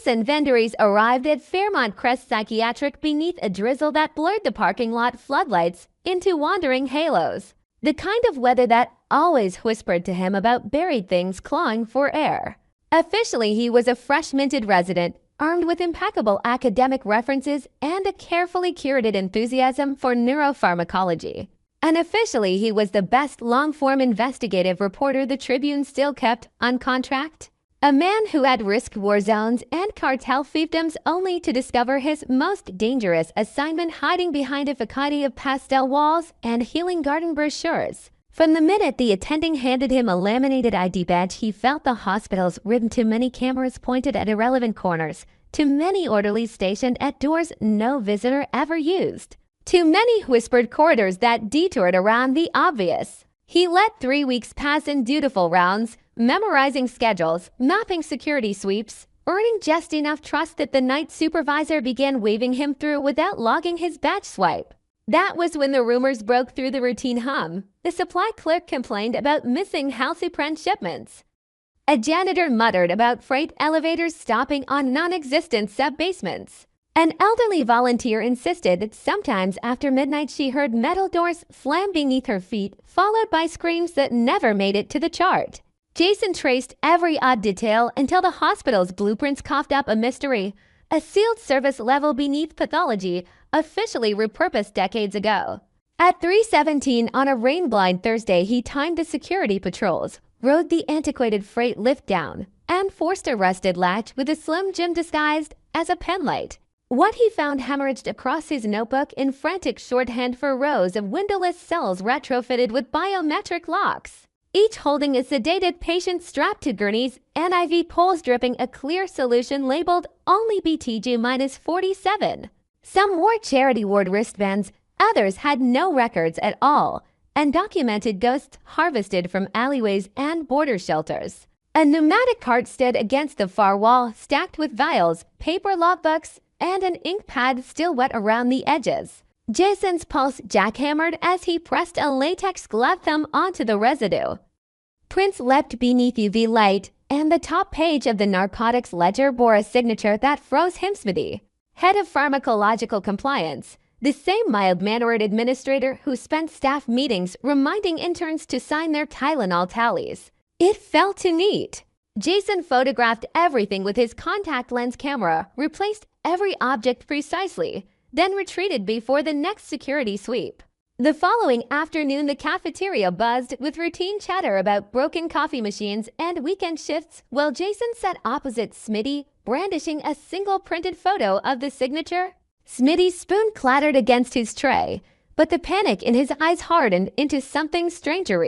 Jason Venderies arrived at Fairmont Crest Psychiatric beneath a drizzle that blurred the parking lot floodlights into wandering halos. The kind of weather that always whispered to him about buried things clawing for air. Officially, he was a fresh-minted resident, armed with impeccable academic references and a carefully curated enthusiasm for neuropharmacology. Unofficially, he was the best long-form investigative reporter the Tribune still kept on contract. A man who had risked war zones and cartel fiefdoms only to discover his most dangerous assignment hiding behind a facade of pastel walls and healing garden brochures. From the minute the attending handed him a laminated ID badge, he felt the hospital's rhythm. Too many cameras pointed at irrelevant corners, too many orderlies stationed at doors no visitor ever used, too many whispered corridors that detoured around the obvious. He let 3 weeks pass in dutiful rounds, memorizing schedules, mapping security sweeps, earning just enough trust that the night supervisor began waving him through without logging his badge swipe. That was when the rumors broke through the routine hum. The supply clerk complained about missing Halcyon shipments. A janitor muttered about freight elevators stopping on non-existent sub-basements. An elderly volunteer insisted that sometimes after midnight she heard metal doors slam beneath her feet, followed by screams that never made it to the chart. Jason traced every odd detail until the hospital's blueprints coughed up a mystery, a sealed service level beneath pathology, officially repurposed decades ago. At 3:17 on a rain-blind Thursday, he timed the security patrols, rode the antiquated freight lift down, and forced a rusted latch with a Slim Jim disguised as a penlight. What he found hemorrhaged across his notebook in frantic shorthand for rows of windowless cells retrofitted with biometric locks, each holding a sedated patient strapped to gurneys and IV poles dripping a clear solution labeled only BTG-47. Some wore charity ward wristbands, others had no records at all, and documented ghosts harvested from alleyways and border shelters. A pneumatic cart stood against the far wall, stacked with vials, paper logbooks, and an ink pad still wet around the edges. Jason's pulse jackhammered as he pressed a latex glove thumb onto the residue. Prints leapt beneath UV light, and the top page of the narcotics ledger bore a signature that froze him. Smithy, head of pharmacological compliance, the same mild-mannered administrator who spent staff meetings reminding interns to sign their Tylenol tallies. It felt too neat. Jason photographed everything with his contact lens camera, replaced every object precisely, then retreated before the next security sweep. The following afternoon, the cafeteria buzzed with routine chatter about broken coffee machines and weekend shifts while Jason sat opposite Smitty, brandishing a single printed photo of the signature. Smitty's spoon clattered against his tray, but the panic in his eyes hardened into something stranger.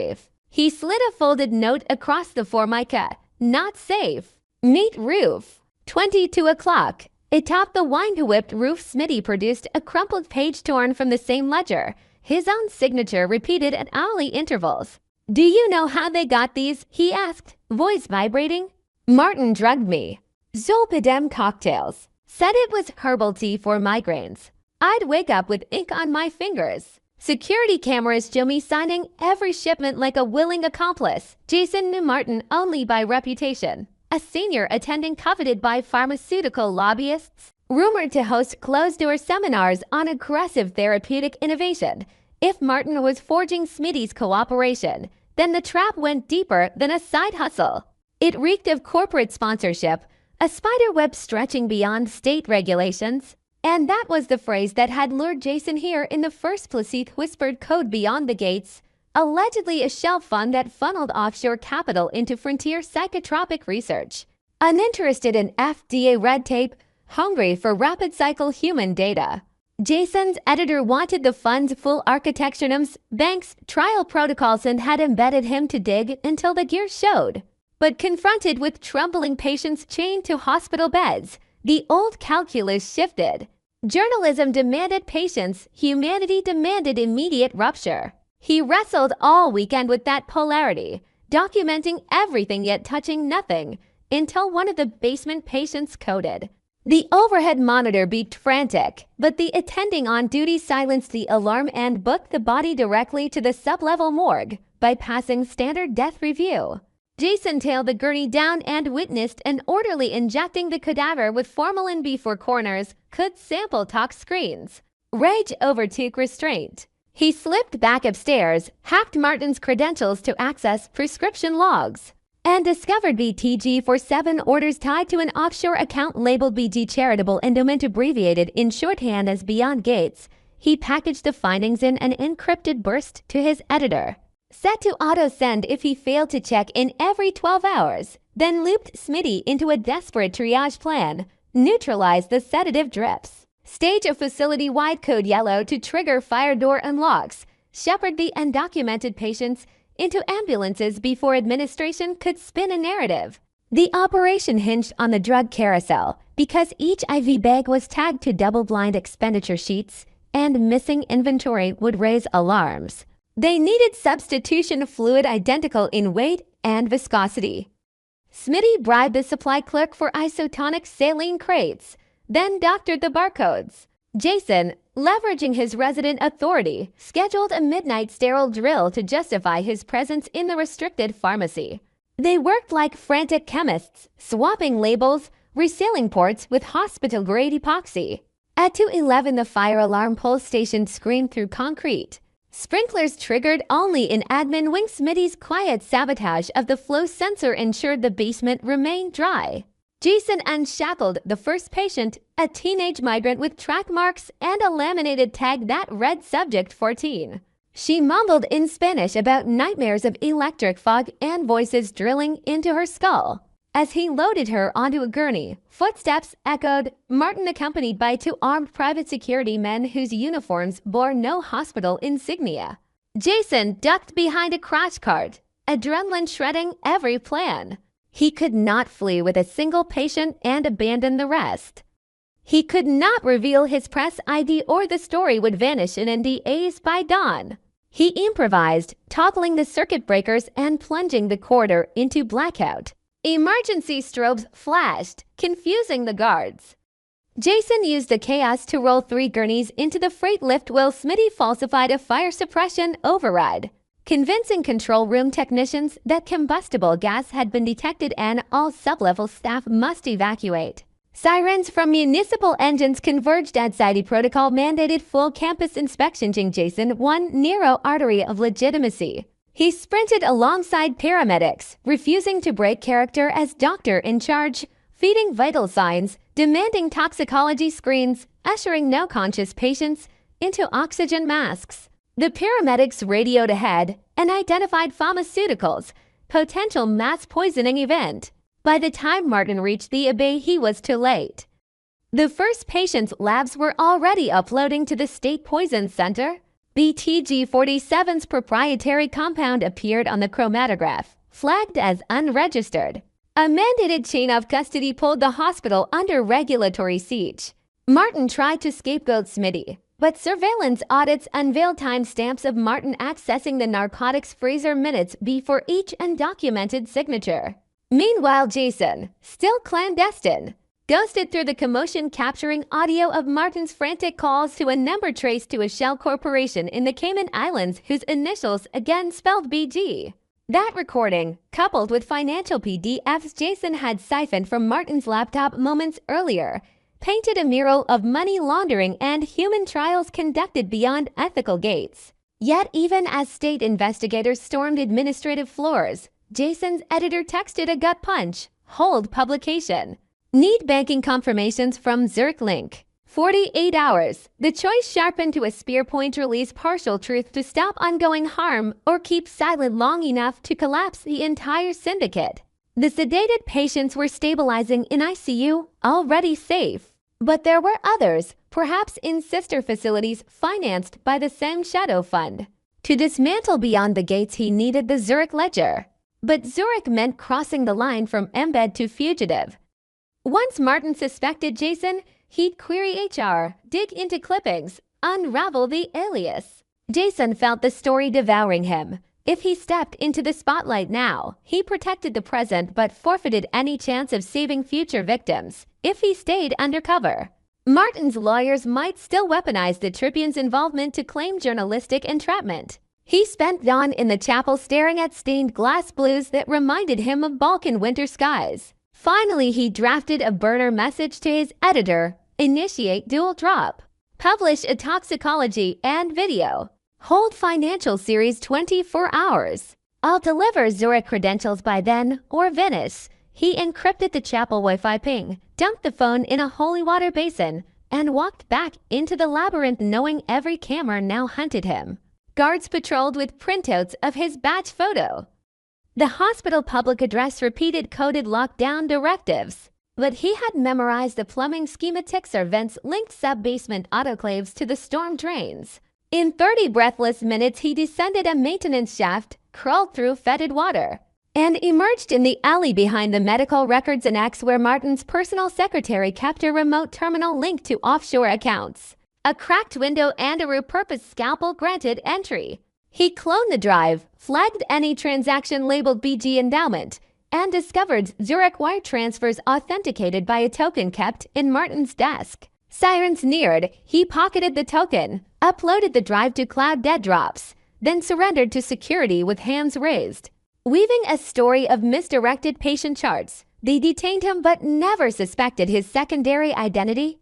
He slid a folded note across the formica. Not safe. Meet roof. 22 o'clock. Atop the wine-whipped roof, Smitty produced a crumpled page torn from the same ledger, his own signature repeated at hourly intervals. "Do you know how they got these?" he asked, voice vibrating. "Martin drugged me. Zolpidem cocktails. Said it was herbal tea for migraines. I'd wake up with ink on my fingers." Security cameras show me signing every shipment like a willing accomplice. Jason knew Martin only by reputation. A senior attending coveted by pharmaceutical lobbyists, rumored to host closed-door seminars on aggressive therapeutic innovation. If Martin was forging Smitty's cooperation, then the trap went deeper than a side hustle. It reeked of corporate sponsorship, a spider web stretching beyond state regulations. And that was the phrase that had lured Jason here in the first place. He whispered code Byeond the Gates, allegedly a shell fund that funneled offshore capital into frontier psychotropic research. Uninterested in FDA red tape, hungry for rapid-cycle human data. Jason's editor wanted the fund's full architecture, banks, trial protocols, and had embedded him to dig until the gears showed. But confronted with trembling patients chained to hospital beds, the old calculus shifted. Journalism demanded patience, humanity demanded immediate rupture. He wrestled all weekend with that polarity, documenting everything yet touching nothing, until one of the basement patients coded. The overhead monitor beeped frantic, but the attending on duty silenced the alarm and booked the body directly to the sub-level morgue, bypassing standard death review. Jason tailed the gurney down and witnessed an orderly injecting the cadaver with formalin before coroners could sample talk screens. Rage overtook restraint. He slipped back upstairs, hacked Martin's credentials to access prescription logs, and discovered BTG-47 orders tied to an offshore account labeled BG Charitable Endowment, abbreviated in shorthand as Byeond Gates. He packaged the findings in an encrypted burst to his editor, set to auto-send if he failed to check in every 12 hours, then looped Smitty into a desperate triage plan, neutralized the sedative drips, stage a facility-wide code yellow to trigger fire door unlocks, shepherd the undocumented patients into ambulances before administration could spin a narrative. The operation hinged on the drug carousel because each IV bag was tagged to double-blind expenditure sheets, and missing inventory would raise alarms. They needed substitution fluid identical in weight and viscosity. Smitty bribed the supply clerk for isotonic saline crates, then doctored the barcodes. Jason, leveraging his resident authority, scheduled a midnight sterile drill to justify his presence in the restricted pharmacy. They worked like frantic chemists, swapping labels, resealing ports with hospital-grade epoxy. At 2:11, the fire alarm pole station screamed through concrete. Sprinklers triggered only in admin wing. Smitty's quiet sabotage of the flow sensor ensured the basement remained dry. Jason unshackled the first patient, a teenage migrant with track marks and a laminated tag that read Subject 14. She mumbled in Spanish about nightmares of electric fog and voices drilling into her skull. As he loaded her onto a gurney, footsteps echoed, Martin accompanied by 2 armed private security men whose uniforms bore no hospital insignia. Jason ducked behind a crash cart, adrenaline shredding every plan. He could not flee with a single patient and abandon the rest. He could not reveal his press ID or the story would vanish in NDAs by dawn. He improvised, toppling the circuit breakers and plunging the corridor into blackout. Emergency strobes flashed, confusing the guards. Jason used the chaos to roll 3 gurneys into the freight lift while Smitty falsified a fire suppression override, convincing control room technicians that combustible gas had been detected and all sublevel staff must evacuate. Sirens from municipal engines converged outside. A protocol mandated full campus inspection, giving Jason one narrow artery of legitimacy. He sprinted alongside paramedics, refusing to break character as doctor in charge, feeding vital signs, demanding toxicology screens, ushering no-conscious patients into oxygen masks. The paramedics radioed ahead and identified pharmaceuticals, potential mass poisoning event. By the time Martin reached the Abbey, he was too late. The first patient's labs were already uploading to the State Poison Center. BTG-47's proprietary compound appeared on the chromatograph, flagged as unregistered. A mandated chain of custody pulled the hospital under regulatory siege. Martin tried to scapegoat Smitty, but surveillance audits unveiled timestamps of Martin accessing the narcotics freezer minutes before each undocumented signature. Meanwhile, Jason, still clandestine, ghosted through the commotion, capturing audio of Martin's frantic calls to a number traced to a shell corporation in the Cayman Islands whose initials again spelled BG. That recording, coupled with financial PDFs Jason had siphoned from Martin's laptop moments earlier, painted a mural of money laundering and human trials conducted beyond ethical gates. Yet even as state investigators stormed administrative floors, Jason's editor texted a gut punch: hold publication. Need banking confirmations from Zurich Link. 48 hours. The choice sharpened to a spear point: release partial truth to stop ongoing harm or keep silent long enough to collapse the entire syndicate. The sedated patients were stabilizing in ICU, already safe. But there were others, perhaps in sister facilities financed by the same shadow fund. To dismantle Byeond the Gates, he needed the Zurich ledger. But Zurich meant crossing the line from embed to fugitive. Once Martin suspected Jason, he'd query HR, dig into clippings, unravel the alias. Jason felt the story devouring him. If he stepped into the spotlight now, he protected the present but forfeited any chance of saving future victims. If he stayed undercover, Martin's lawyers might still weaponize the Tribune's involvement to claim journalistic entrapment. He spent dawn in the chapel staring at stained glass blues that reminded him of Balkan winter skies. Finally, he drafted a burner message to his editor: initiate dual drop. Publish a toxicology and video. Hold financial series 24 hours. I'll deliver Zurich credentials by then, or Venice. He encrypted the chapel Wi-Fi ping, dumped the phone in a holy water basin, and walked back into the labyrinth knowing every camera now hunted him. Guards patrolled with printouts of his badge photo. The hospital public address repeated coded lockdown directives, but he had memorized the plumbing schematics or vents linked sub-basement autoclaves to the storm drains. In 30 breathless minutes, he descended a maintenance shaft, crawled through fetid water, and emerged in the alley behind the medical records annex where Martin's personal secretary kept a remote terminal linked to offshore accounts. A cracked window and a repurposed scalpel granted entry. He cloned the drive, flagged any transaction labeled BG Endowment, and discovered Zurich wire transfers authenticated by a token kept in Martin's desk. Sirens neared. He pocketed the token, uploaded the drive to Cloud Dead Drops, then surrendered to security with hands raised. Weaving a story of misdirected patient charts, they detained him but never suspected his secondary identity.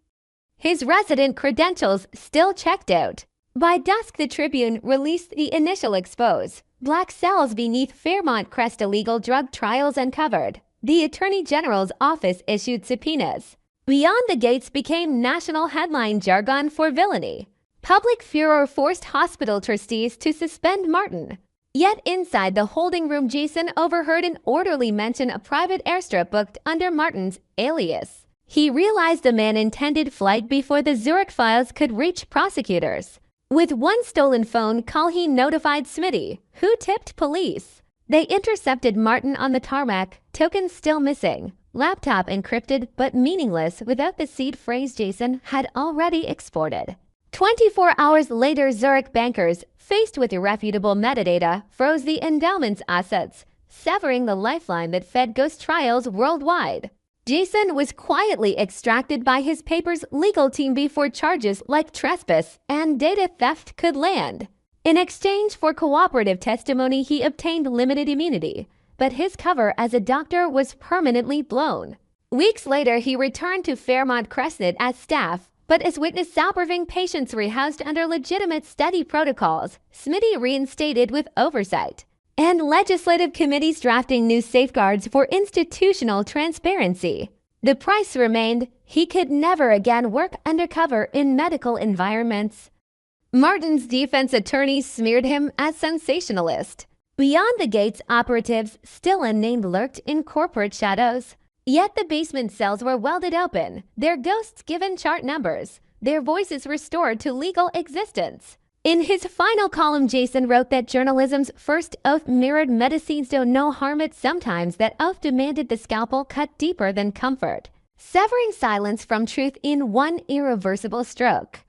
His resident credentials still checked out. By dusk, the Tribune released the initial expose. Black cells beneath Fairmont Crest illegal drug trials uncovered. The Attorney General's office issued subpoenas. Byeond the Gates became national headline jargon for villainy. Public furor forced hospital trustees to suspend Martin. Yet inside the holding room, Jason overheard an orderly mention a private airstrip booked under Martin's alias. He realized the man intended flight before the Zurich files could reach prosecutors. With one stolen phone call, he notified Smitty, who tipped police. They intercepted Martin on the tarmac, tokens still missing, laptop encrypted but meaningless without the seed phrase Jason had already exported. 24 hours later, Zurich bankers, faced with irrefutable metadata, froze the endowment's assets, severing the lifeline that fed ghost trials worldwide. Jason was quietly extracted by his paper's legal team before charges like trespass and data theft could land. In exchange for cooperative testimony, he obtained limited immunity, but his cover as a doctor was permanently blown. Weeks later, he returned to Fairmont Crescent as staff, but as witness salvaging patients rehoused under legitimate study protocols, Smitty reinstated with oversight, and legislative committees drafting new safeguards for institutional transparency. The price remained: he could never again work undercover in medical environments. Martin's defense attorneys smeared him as sensationalist. Byeond the Gates operatives, still unnamed, lurked in corporate shadows. Yet the basement cells were welded open, their ghosts given chart numbers, their voices restored to legal existence. In his final column, Jason wrote that journalism's first oath mirrored medicine's "do no harm it sometimes." That oath demanded the scalpel cut deeper than comfort, severing silence from truth in one irreversible stroke.